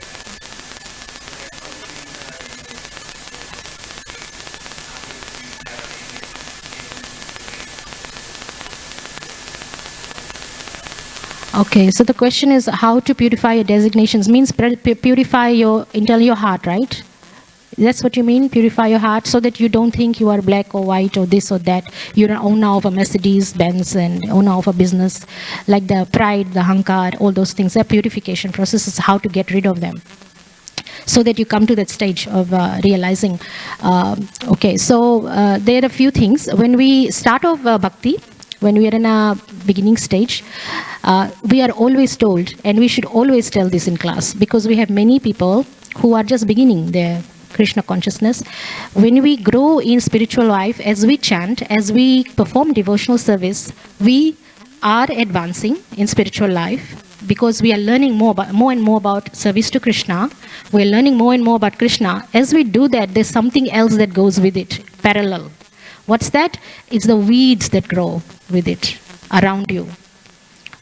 Okay, so the question is how to purify your designations. Means purify your internal heart, right? That's what you mean, purify your heart, so that you don't think you are black or white or this or that. You're an owner of a Mercedes Benz and owner of a business, like the pride, the hankar, all those things. They're purification processes, how to get rid of them, so that you come to that stage of realizing. Okay, so there are a few things. When we start off bhakti, when we are in a beginning stage, we are always told, and we should always tell this in class, because we have many people who are just beginning their Krishna consciousness. When we grow in spiritual life, as we chant, as we perform devotional service, we are advancing in spiritual life because we are learning more and more about service to Krishna. We are learning more and more about Krishna. As we do that, there's something else that goes with it, parallel. What's that? It's the weeds that grow with it around you.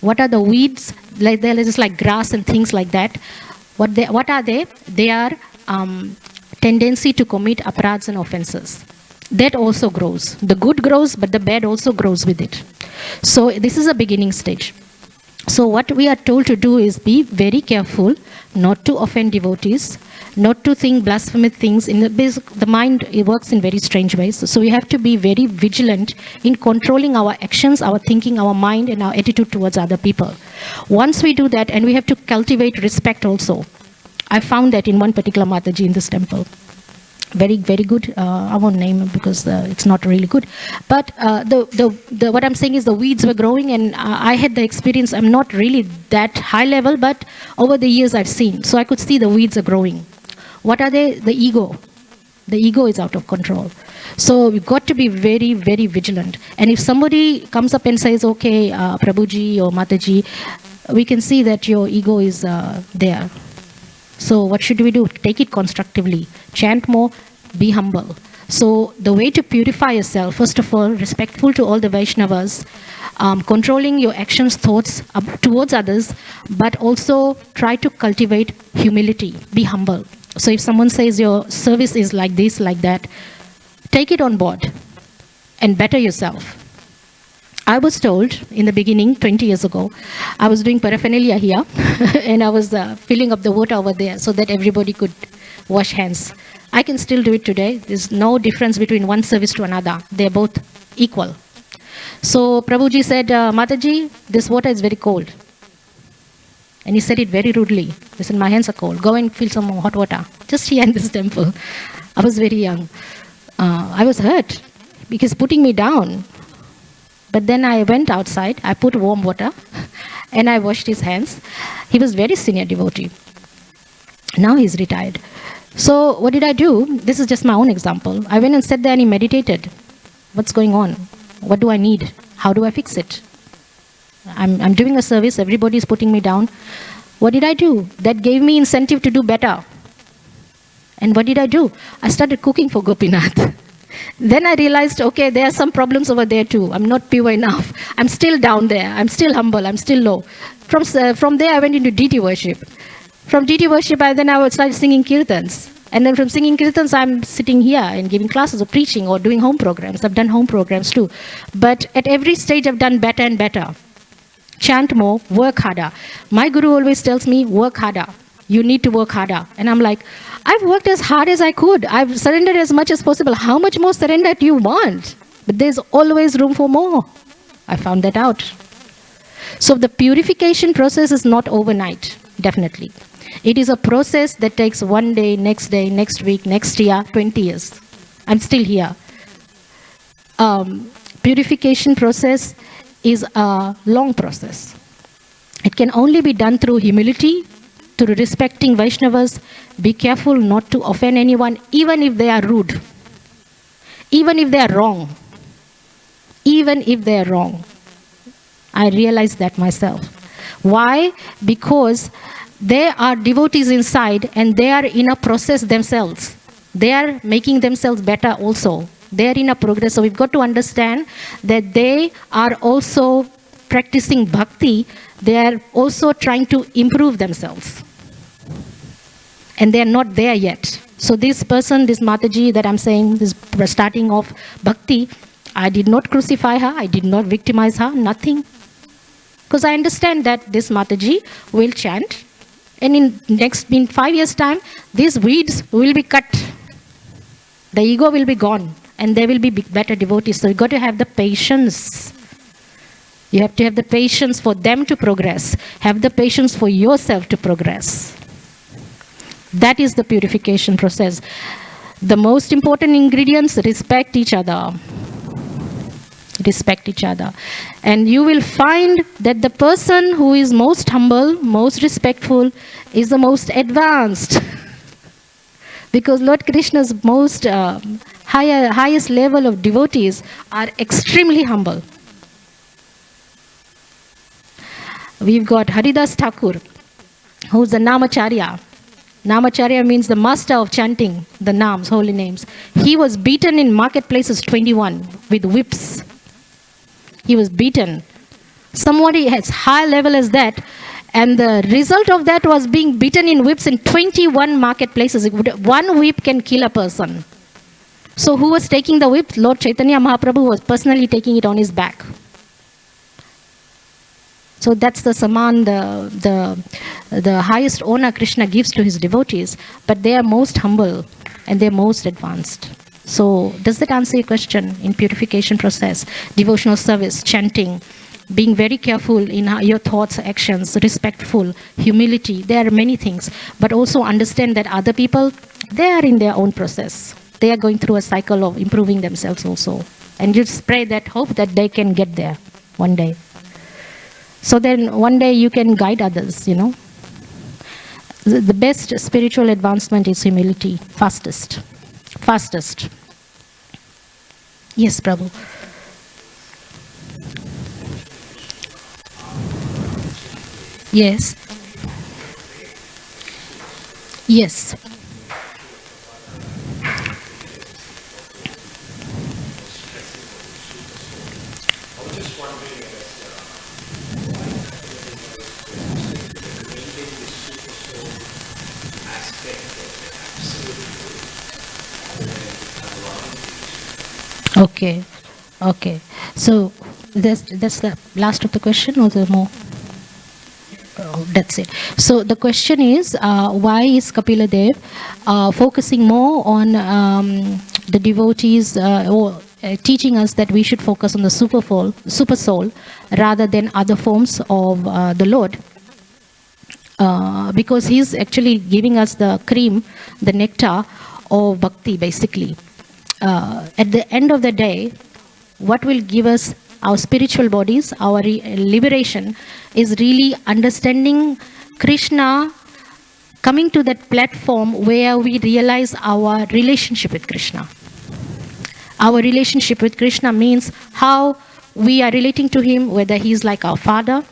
What are the weeds? Like they're just like grass and things like that. What are they? They are tendency to commit aparadhs and offenses. That also grows. The good grows, but the bad also grows with it. So this is a beginning stage. So what we are told to do is be very careful not to offend devotees, not to think blasphemous things. In the mind, it works in very strange ways. So we have to be very vigilant in controlling our actions, our thinking, our mind, and our attitude towards other people. Once we do that, and we have to cultivate respect also. I found that in one particular Mataji in this temple. Very, very good. I won't name it because it's not really good. But what I'm saying is the weeds were growing, and I had the experience. I'm not really that high level, but over the years I've seen. So I could see the weeds are growing. What are they? The ego. The ego is out of control. So we've got to be very, very vigilant. And if somebody comes up and says, okay, Prabhuji or Mataji, we can see that your ego is there. So what should we do? Take it constructively. Chant more, be humble. So the way to purify yourself, first of all, respectful to all the Vaishnavas, controlling your actions, thoughts towards others, but also try to cultivate humility. Be humble. So if someone says your service is like this, like that, take it on board and better yourself. I was told in the beginning, 20 years ago, I was doing paraphernalia here and I was filling up the water over there so that everybody could wash hands. I can still do it today. There's no difference between one service to another. They're both equal. So Prabhuji said, Mataji, this water is very cold. And he said it very rudely. He said, my hands are cold. Go and fill some more hot water. Just here in this temple. I was very young. I was hurt because putting me down. But then I went outside, I put warm water, and I washed his hands. He was very senior devotee. Now he's retired. So what did I do? This is just my own example. I went and sat there and he meditated. What's going on? What do I need? How do I fix it? I'm doing a service, everybody is putting me down. What did I do? That gave me incentive to do better. And what did I do? I started cooking for Gopinath. Then I realized, okay, there are some problems over there too. I'm not pure enough. I'm still down there. I'm still humble. I'm still low. From there, I went into deity worship. From deity worship, I started singing kirtans. And then from singing kirtans, I'm sitting here and giving classes or preaching or doing home programs. I've done home programs too. But at every stage, I've done better and better. Chant more, work harder. My guru always tells me, work harder. You need to work harder. And I'm like, I've worked as hard as I could. I've surrendered as much as possible. How much more surrender do you want? But there's always room for more. I found that out. So the purification process is not overnight, definitely. It is a process that takes one day, next week, next year, 20 years. I'm still here. Purification process is a long process. It can only be done through humility, through respecting Vaishnavas. Be careful not to offend anyone, even if they are rude, even if they are wrong. Even if they are wrong. I realized that myself. Why? Because they are devotees inside and they are in a process themselves. They are making themselves better also. They are in a progress. So we've got to understand that they are also practicing bhakti. They are also trying to improve themselves. And they are not there yet. So this person, this Mataji that I'm saying, this starting of bhakti, I did not crucify her. I did not victimize her. Nothing. Because I understand that this Mataji will chant. And in 5 years' time, these weeds will be cut. The ego will be gone. And there will be better devotees. So you've got to have the patience. You have to have the patience for them to progress. Have the patience for yourself to progress. That is the purification process. The most important ingredients, respect each other. Respect each other. And you will find that the person who is most humble, most respectful, is the most advanced. Because Lord Krishna's most highest level of devotees are extremely humble. we've got Haridas Thakur, who's the Namacharya. Namacharya means the master of chanting the names, holy names. He was beaten in marketplaces 21 with whips. He was beaten. Somebody as high level as that, and the result of that was being beaten in whips in 21 marketplaces. One whip can kill a person. So who was taking the whip? Lord Chaitanya Mahaprabhu was personally taking it on his back. So that's the saman, the highest honor Krishna gives to his devotees, but they are most humble and they're most advanced. So does that answer your question? In purification process, devotional service, chanting, being very careful in your thoughts, actions, respectful, humility, there are many things, but also understand that other people, they are in their own process. They are going through a cycle of improving themselves also. And just pray that, hope that they can get there one day. So then one day you can guide others, you know. The best spiritual advancement is humility, fastest. Fastest. Yes, Prabhu. Yes. Yes. Okay. Okay. So that's the last of the question, or there more? Oh, that's it. So the question is, why is Kapila Dev focusing more on the devotees or teaching us that we should focus on the super soul rather than other forms of the Lord? Because he's actually giving us the cream, the nectar of bhakti, basically. At the end of the day, what will give us our spiritual bodies, our liberation, is really understanding Krishna, coming to that platform where we realize our relationship with Krishna. Our relationship with Krishna means how we are relating to him, whether he's like our father,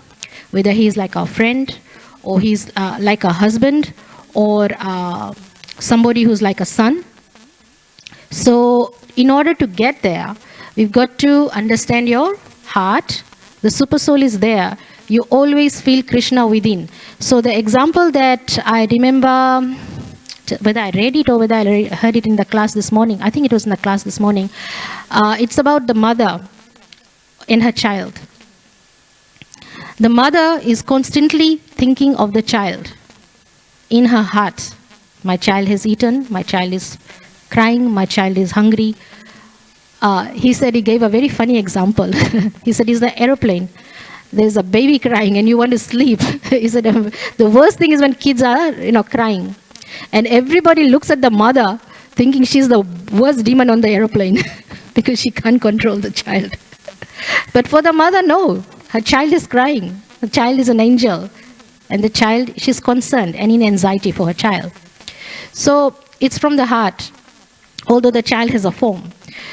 whether he's like our friend, or he's like a husband, or somebody who's like a son. So in order to get there, we've got to understand your heart. The super soul is there. You always feel Krishna within. So the example that I remember, whether I read it or whether I heard it in the class this morning, I think it was in the class this morning, it's about the mother and her child. The mother is constantly thinking of the child in her heart. My child has eaten, my child is crying, my child is hungry. He said, he gave a very funny example. He said, it's the aeroplane. There's a baby crying and you want to sleep. He said, the worst thing is when kids are, crying. And everybody looks at the mother thinking she's the worst demon on the aeroplane because she can't control the child. But for the mother, no. Her child is crying. The child is an angel. And the child, she's concerned and in anxiety for her child. So it's from the heart, although the child has a form.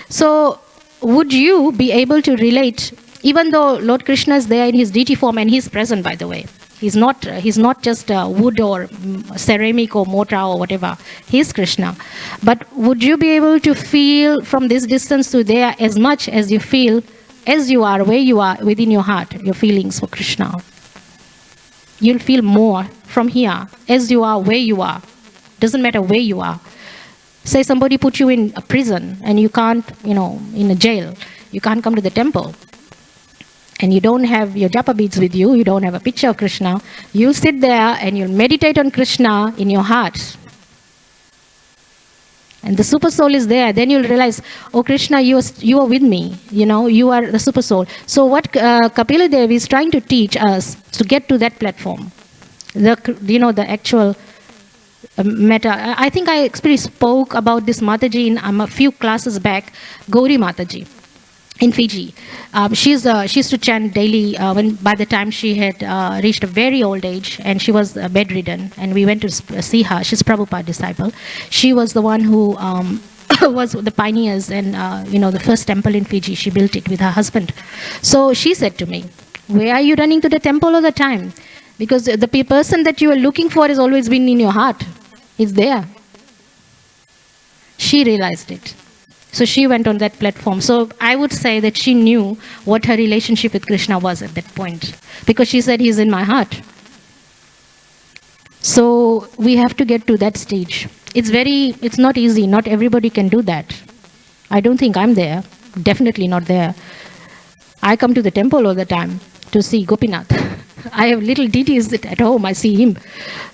So would you be able to relate, even though Lord Krishna is there in his deity form, and he's present, by the way. He's not just wood or ceramic or mortar or whatever. He's Krishna. But would you be able to feel from this distance to there as much as you feel, as you are, where you are, within your heart, your feelings for Krishna? You'll feel more from here, as you are, where you are. Doesn't matter where you are. Say somebody put you in a prison and you can't, in a jail, you can't come to the temple. And you don't have your japa beads with you, you don't have a picture of Krishna. You'll sit there and you'll meditate on Krishna in your heart. And the super soul is there. Then you'll realize, oh Krishna, you are with me. You are the super soul. So what Kapila Dev is trying to teach us to get to that platform, the actual matter. I think I actually spoke about this Mataji in a few classes back, Gauri Mataji in Fiji. She used to chant daily by the time she had reached a very old age, and she was bedridden, and we went to see her. She's Prabhupada disciple. She was the one who was the pioneers, and the first temple in Fiji. She built it with her husband. So she said to me, Where are you running to the temple all the time? Because the person that you are looking for has always been in your heart. It's there. She realized it. So she went on that platform. So I would say that she knew what her relationship with Krishna was at that point. Because she said, he's in my heart. So we have to get to that stage. It's not easy. Not everybody can do that. I don't think I'm there. Definitely not there. I come to the temple all the time to see Gopinath. I have little deities at home. I see him.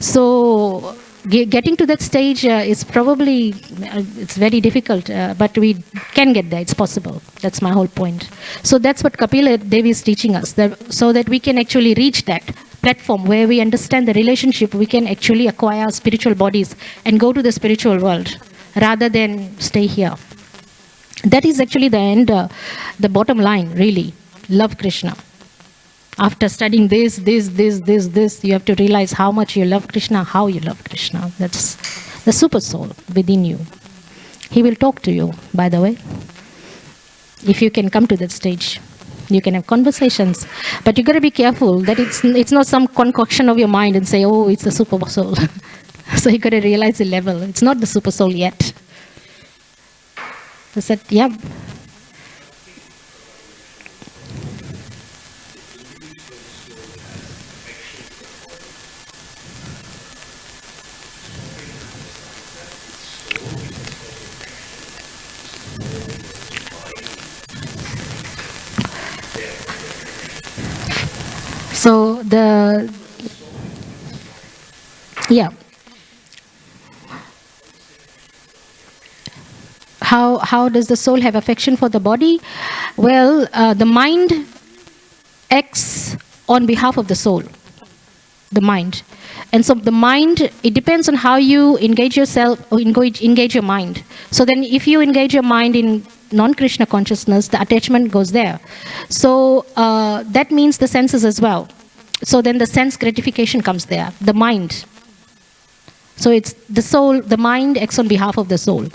So getting to that stage is probably, it's very difficult, but we can get there. It's possible. That's my whole point. So that's what Kapila Devi is teaching us, so that we can actually reach that platform where we understand the relationship. We can actually acquire spiritual bodies and go to the spiritual world rather than stay here. That is actually the end, the bottom line, really. Love Krishna. After studying this, you have to realize how much you love Krishna, how you love Krishna. That's the super soul within you. He will talk to you, by the way. If you can come to that stage, you can have conversations. But you got to be careful that it's not some concoction of your mind and say, oh, it's the super soul. So you got to realize the level. It's not the super soul yet. I said, yeah. So yeah. How does the soul have affection for the body? Well, the mind acts on behalf of the soul. The mind. And so the mind, it depends on how you engage yourself or engage your mind. So then if you engage your mind in non-Krishna consciousness, the attachment goes there. So that means the senses as well. So then the sense gratification comes there, the mind. So it's the soul, the mind acts on behalf of the soul.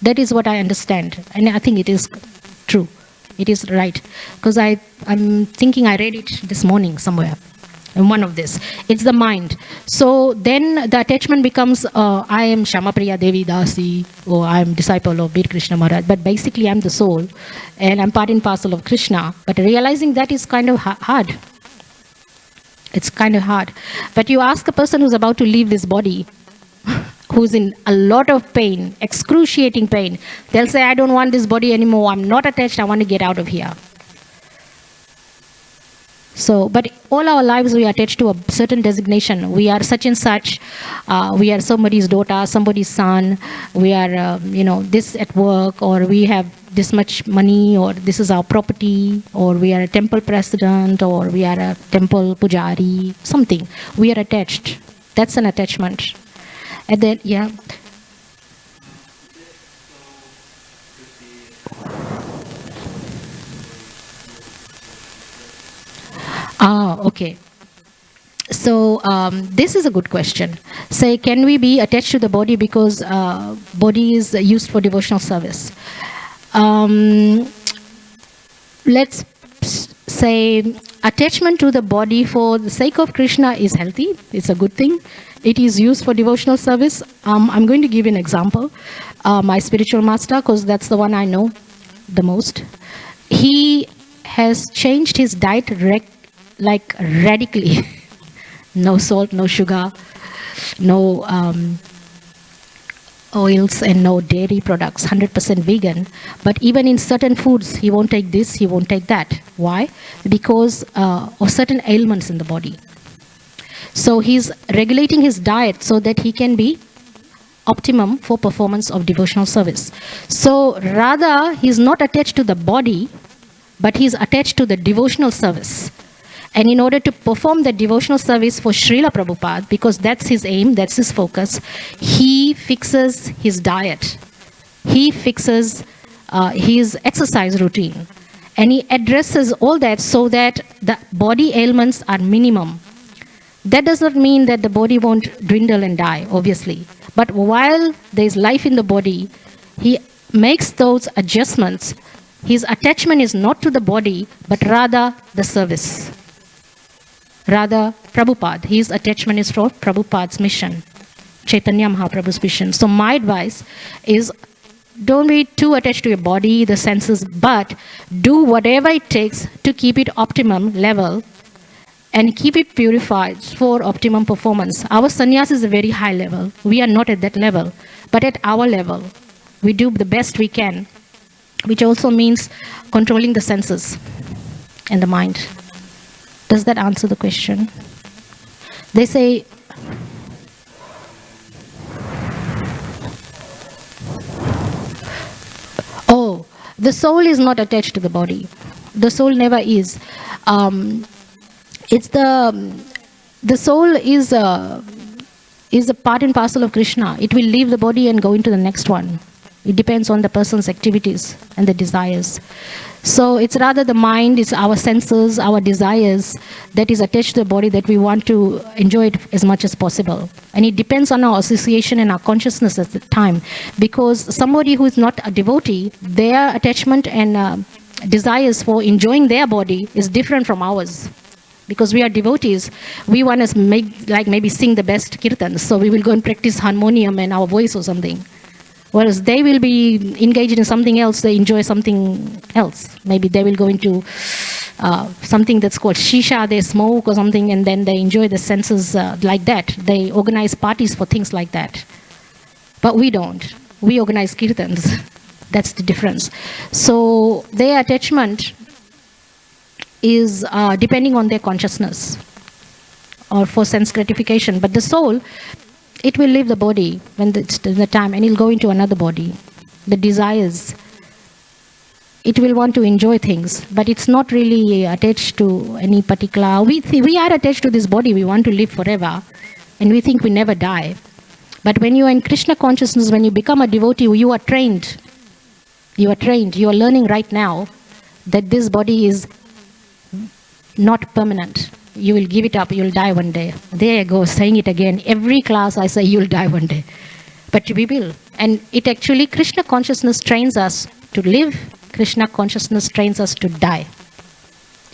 That is what I understand. And I think it is true. It is right. Because I'm thinking I read it this morning somewhere. In one of this. It's the mind. So then the attachment becomes, I am Syamapriya Devi Dasi, or I am disciple of Bir Krishna Maharaj. But basically I'm the soul. And I'm part and parcel of Krishna. But realizing that is kind of hard. It's kind of hard. But you ask a person who's about to leave this body, who's in a lot of pain, excruciating pain, they'll say, I don't want this body anymore. I'm not attached. I want to get out of here. So, but all our lives we are attached to a certain designation. We are such and such. We are somebody's daughter, somebody's son. We are, this at work, or we have this much money, or this is our property, or we are a temple president, or we are a temple pujari, something. We are attached. That's an attachment. And then, yeah. Okay. So this is a good question. Say, can we be attached to the body because body is used for devotional service? Let's say attachment to the body for the sake of Krishna is healthy. It's a good thing. It is used for devotional service. I'm going to give you an example. My spiritual master, because that's the one I know the most. He has changed his diet radically. No salt, no sugar, no oils and no dairy products, 100% vegan. But even in certain foods, he won't take this, he won't take that. Why? Because of certain ailments in the body. So he's regulating his diet so that he can be optimum for performance of devotional service. So rather, he's not attached to the body, but he's attached to the devotional service. And in order to perform that devotional service for Srila Prabhupada, because that's his aim, that's his focus, he fixes his diet. He fixes his exercise routine. And he addresses all that so that the body ailments are minimum. That does not mean that the body won't dwindle and die, obviously. But while there is life in the body, he makes those adjustments. His attachment is not to the body, but rather the service. Rather, Prabhupada, his attachment is for Prabhupada's mission, Chaitanya Mahaprabhu's mission. So my advice is, don't be too attached to your body, the senses, but do whatever it takes to keep it optimum level and keep it purified for optimum performance. Our sannyas is a very high level. We are not at that level, but at our level, we do the best we can, which also means controlling the senses and the mind. Does that answer the question? They say, oh, the soul is not attached to the body. The soul never is. It's the soul is a part and parcel of Krishna. It will leave the body and go into the next one. It depends on the person's activities and the desires. So it's rather the mind, it's our senses, our desires that is attached to the body, that we want to enjoy it as much as possible. And it depends on our association and our consciousness at the time. Because somebody who is not a devotee, their attachment and desires for enjoying their body is different from ours. Because we are devotees, we want to maybe sing the best kirtans, so we will go and practice harmonium and our voice or something. Whereas they will be engaged in something else, they enjoy something else. Maybe they will go into something that's called shisha, they smoke or something, and then they enjoy the senses like that. They organize parties for things like that. But we don't. We organize kirtans. That's the difference. So their attachment is depending on their consciousness or for sense gratification. But the soul, it will leave the body when it's the time, and it'll go into another body. The desires, it will want to enjoy things, but it's not really attached to any particular. We are attached to this body. We want to live forever, and we think we never die. But when you are in Krishna consciousness, when you become a devotee, you are trained. You are trained. You are learning right now that this body is not permanent. You will give it up, you'll die one day. There you go, saying it again. Every class I say you'll die one day. But we will. And it actually, Krishna consciousness trains us to live. Krishna consciousness trains us to die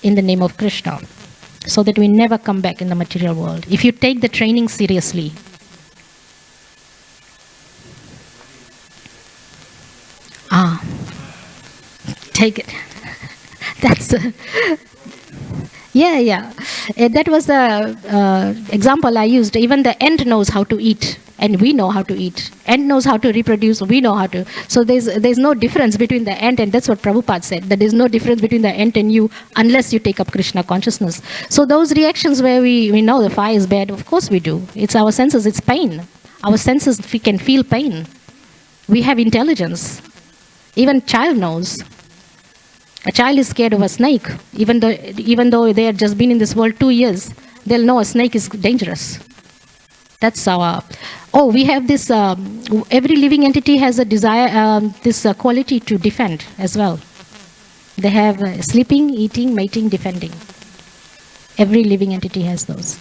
in the name of Krishna, so that we never come back in the material world. If you take the training seriously. Take it. That's Yeah. That was the example I used. Even the ant knows how to eat, and we know how to eat. Ant knows how to reproduce, we know how to. So there's no difference between the ant, and that's what Prabhupada said, that there's no difference between the ant and you unless you take up Krishna consciousness. So those reactions where we know the fire is bad, of course we do. It's our senses, it's pain. Our senses, we can feel pain. We have intelligence. Even child knows. A child is scared of a snake. Even though they have just been in this world 2 years, they'll know a snake is dangerous. That's our... Oh, we have this... every living entity has a desire, this quality to defend as well. They have sleeping, eating, mating, defending. Every living entity has those.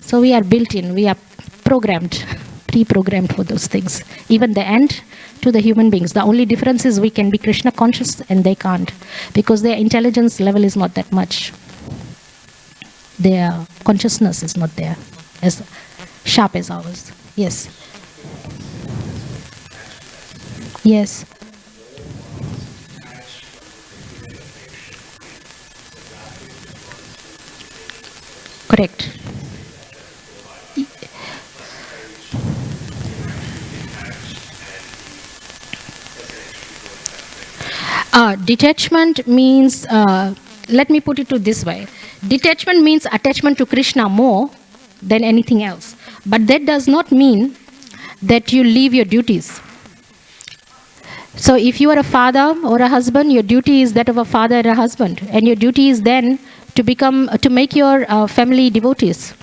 So we are built in, we are programmed, pre-programmed for those things. Even the ant to the human beings. The only difference is we can be Krishna conscious and they can't, because their intelligence level is not that much. Their consciousness is not there as sharp as ours. Yes. Yes. Correct. Detachment means, let me put it to this way. Detachment means attachment to Krishna more than anything else. But that does not mean that you leave your duties. So if you are a father or a husband, your duty is that of a father and a husband. And your duty is then to make your family devotees.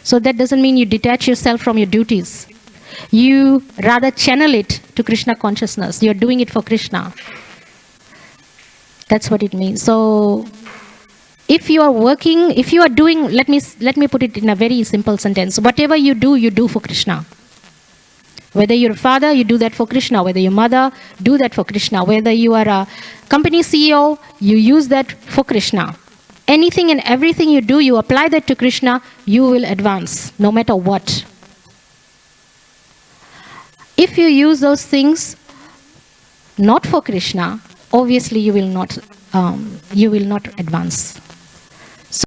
So that doesn't mean you detach yourself from your duties. You rather channel it to Krishna consciousness. You're doing it for Krishna. That's what it means. So if you are working, if you are doing, let me put it in a very simple sentence. Whatever you do for Krishna. Whether you're a father, you do that for Krishna. Whether you're a mother, do that for Krishna. Whether you are a company CEO, you use that for Krishna. anything and everything you do, you apply that to Krishna, you will advance, no matter what. If you use those things not for Krishna, obviously you will not advance.